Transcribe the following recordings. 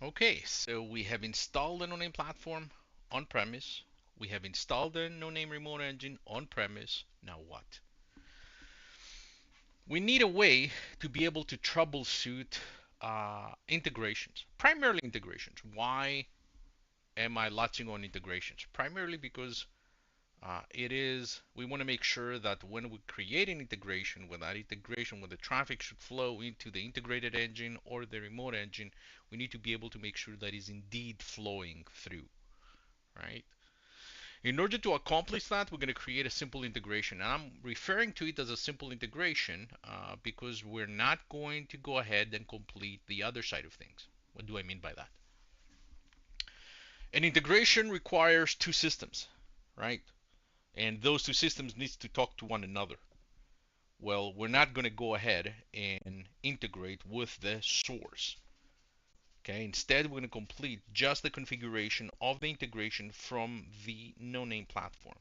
Okay, so we have installed the no-name platform on premise. We have installed the no-name remote engine on premise. Now what? We need a way to be able to troubleshoot integrations, primarily integrations. Why am I latching on integrations? Primarily because we want to make sure that when we create an integration, when the traffic should flow into the integrated engine or the remote engine, we need to be able to make sure that is indeed flowing through, right? In order to accomplish that, we're going to create a simple integration. And I'm referring to it as a simple integration because we're not going to go ahead and complete the other side of things. What do I mean by that? An integration requires two systems, right? And those two systems needs to talk to one another. Well, we're not going to go ahead and integrate with the source. Okay, instead we're going to complete just the configuration of the integration from the no-name platform.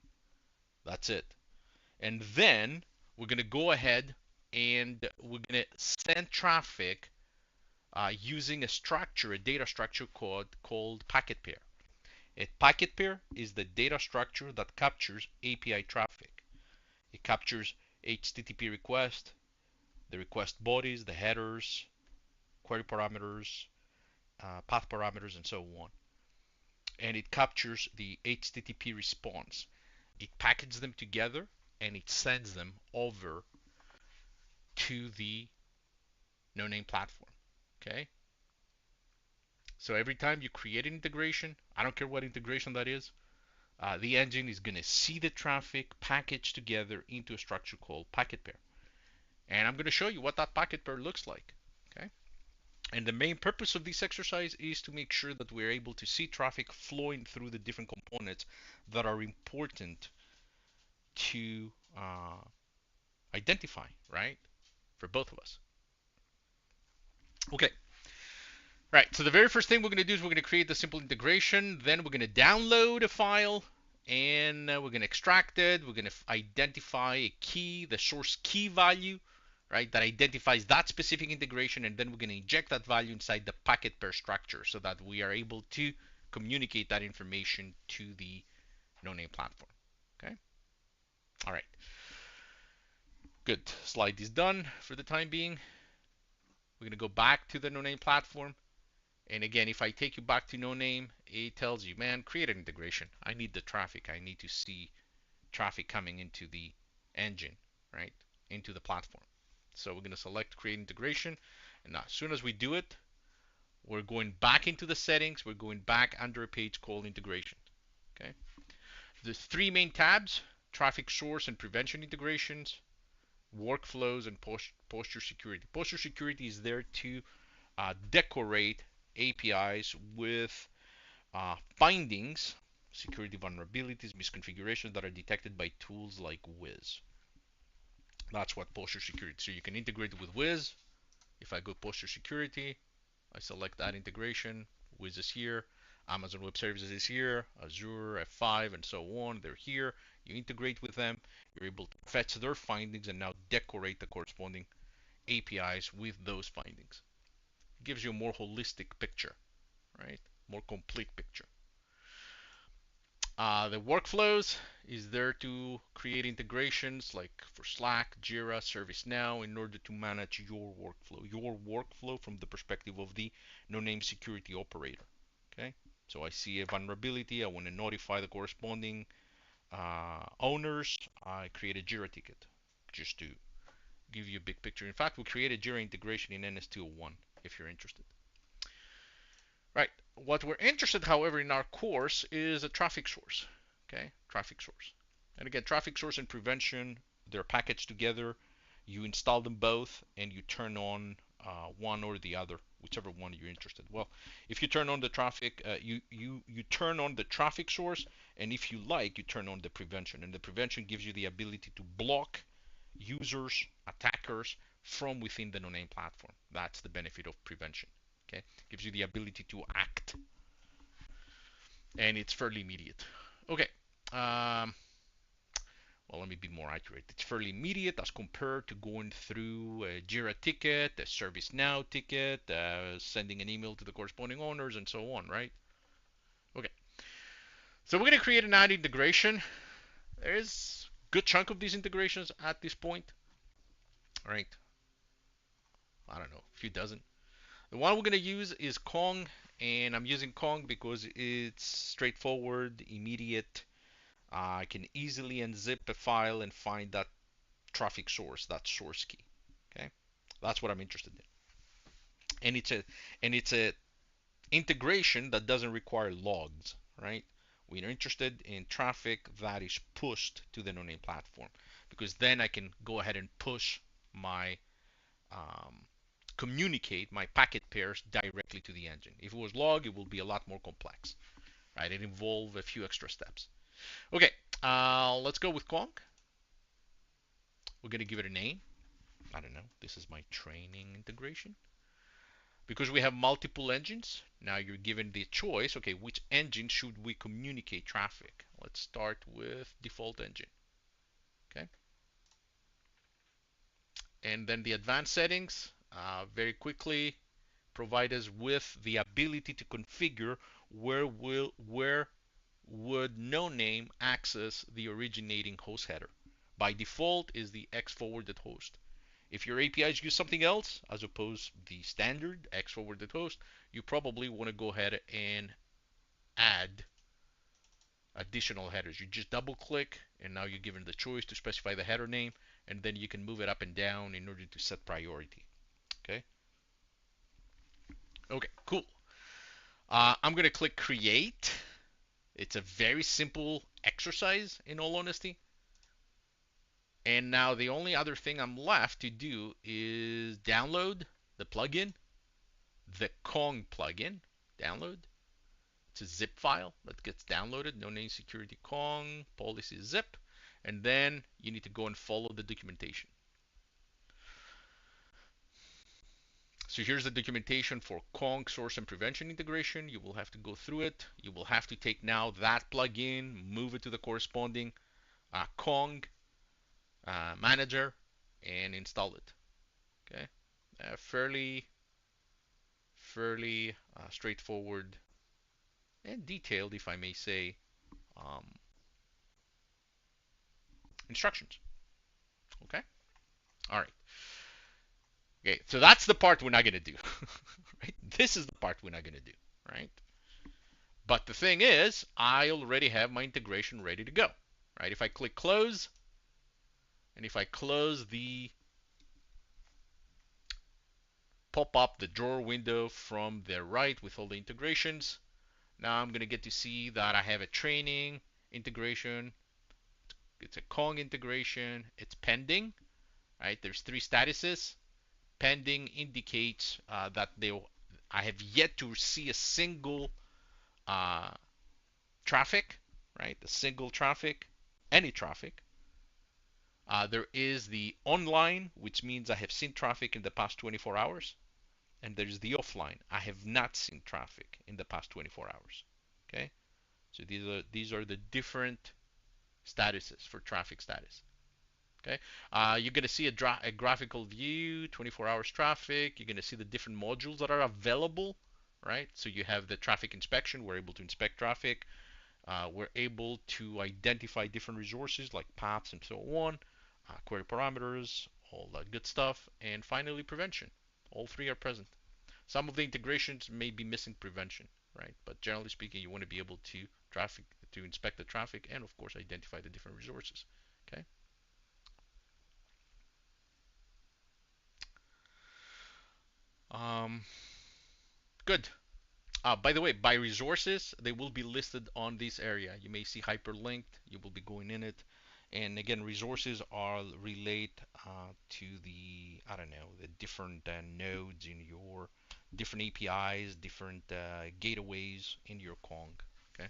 That's it. And then we're going to go ahead and we're going to send traffic using a data structure called packet pair. A packet pair is the data structure that captures API traffic. It captures HTTP request, the request bodies, the headers, query parameters, path parameters, and so on. And it captures the HTTP response. It packages them together and it sends them over to the no-name platform. Okay? So every time you create an integration, I don't care what integration that is, the engine is going to see the traffic packaged together into a structure called packet pair. And I'm going to show you what that packet pair looks like. Okay? And the main purpose of this exercise is to make sure that we're able to see traffic flowing through the different components that are important to identify, right? For both of us. Okay. Right, so the very first thing we're going to do is we're going to create the simple integration. Then we're going to download a file and we're going to extract it. We're going to identify a key, the source key value, right, that identifies that specific integration. And then we're going to inject that value inside the packet pair structure so that we are able to communicate that information to the no-name platform. Okay. All right. Good. Slide is done for the time being. We're going to go back to the no-name platform. And again, if I take you back to no name, it tells you, man, create an integration. I need the traffic. I need to see traffic coming into the engine, right? Into the platform. So we're going to select create integration. And now, as soon as we do it, we're going back into the settings. We're going back under a page called integration. Okay. There's three main tabs: traffic source and prevention integrations, workflows, and posture security. Posture security is there to decorate APIs with findings, security vulnerabilities, misconfigurations that are detected by tools like Wiz. That's what posture security. So you can integrate with Wiz. If I go posture security, I select that integration. Wiz is here. Amazon Web Services is here. Azure, F5, and so on. They're here. You integrate with them. You're able to fetch their findings and now decorate the corresponding APIs with those findings. It gives you a more holistic picture, right? More complete picture. The workflows is there to create integrations like for Slack, Jira, ServiceNow in order to manage your workflow from the perspective of the no-name security operator. Okay, so I see a vulnerability. I want to notify the corresponding owners. I create a Jira ticket just to give you a big picture. In fact, we created Jira integration in NS201 if you're interested. Right. What we're interested, however, in our course is a traffic source. Okay, traffic source. And again, traffic source and prevention, they're packaged together. You install them both and you turn on one or the other, whichever one you're interested. Well, if you turn on the traffic, you turn on the traffic source, and if you like, you turn on the prevention. And the prevention gives you the ability to block users, attackers from within the no-name platform. That's the benefit of prevention. Okay, gives you the ability to act, and it's fairly immediate. Okay, well, let me be more accurate. It's fairly immediate as compared to going through a Jira ticket, a ServiceNow ticket, sending an email to the corresponding owners, and so on, right? Okay, so we're going to create an ad integration. There's a good chunk of these integrations at this point, right? I don't know, a few dozen. The one we're going to use is Kong, and I'm using Kong because it's straightforward, immediate. I can easily unzip a file and find that traffic source, that source key. Okay, that's what I'm interested in, and it's a integration that doesn't require logs, right? We are interested in traffic that is pushed to the no-name platform, because then I can go ahead and push my communicate my packet pairs directly to the engine. If it was log, it will be a lot more complex, right? It involves a few extra steps. Okay, let's go with Kong. We're going to give it a name. I don't know. This is my training integration. Because we have multiple engines, now you're given the choice, okay, which engine should we communicate traffic? Let's start with default engine. Okay. And then the advanced settings, very quickly, provide us with the ability to configure where would no name access the originating host header. By default is the X forwarded host. If your APIs use something else as opposed to the standard X forwarded host, you probably want to go ahead and add additional headers. You just double click and now you're given the choice to specify the header name, and then you can move it up and down in order to set priority. Okay. Okay, cool. I'm going to click create. It's a very simple exercise, in all honesty. And now the only other thing I'm left to do is download the plugin, the Kong plugin. Download. It's a zip file that gets downloaded. No name security Kong policy zip. And then you need to go and follow the documentation. So here's the documentation for Kong source and prevention integration. You will have to go through it. You will have to take now that plugin, move it to the corresponding Kong manager, and install it. Okay, fairly straightforward and detailed, if I may say, um, instructions. Okay, all right. Okay, so that's the part we're not going to do. Right? This is the part we're not going to do. Right? But the thing is, I already have my integration ready to go. Right? If I click close, and if I close the pop up the drawer window from the right with all the integrations, now I'm going to get to see that I have a training integration. It's a Kong integration. It's pending. Right? There's three statuses. Pending indicates that I have yet to see a single traffic, right? A single traffic, any traffic. There is the online, which means I have seen traffic in the past 24 hours. And there's the offline. I have not seen traffic in the past 24 hours. Okay? So these are the different statuses for traffic status. Okay, you're going to see a graphical view, 24 hours traffic. You're going to see the different modules that are available, right? So you have the traffic inspection. We're able to inspect traffic. We're able to identify different resources like paths and so on, query parameters, all that good stuff. And finally, prevention. All three are present. Some of the integrations may be missing prevention, right? But generally speaking, you want to be able to inspect the traffic and, of course, identify the different resources. Okay. Um, good. By the way, by resources, they will be listed on this area. You may see hyperlinked. You will be going in it. And again, resources are relate to the, I don't know, the different nodes in your different APIs, different gateways in your Kong. Okay.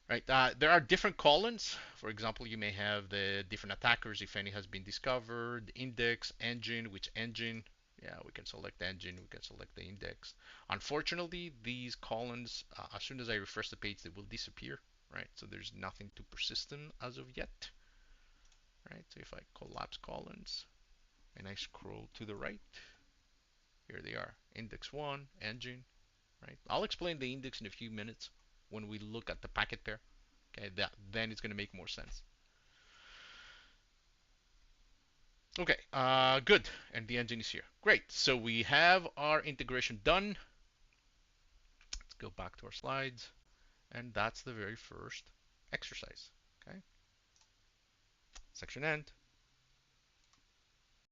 Right. There are different columns. For example, you may have the different attackers, if any has been discovered, index, engine, which engine. Yeah, we can select engine, we can select the index. Unfortunately, these columns, as soon as I refresh the page, they will disappear, right? So there's nothing to persist in as of yet. right? So if I collapse columns and I scroll to the right, here they are, index 1, engine, right? I'll explain the index in a few minutes when we look at the packet pair. Okay, then it's going to make more sense. Okay, good. And the engine is here. Great. So we have our integration done. Let's go back to our slides. And that's the very first exercise. Okay. Section end.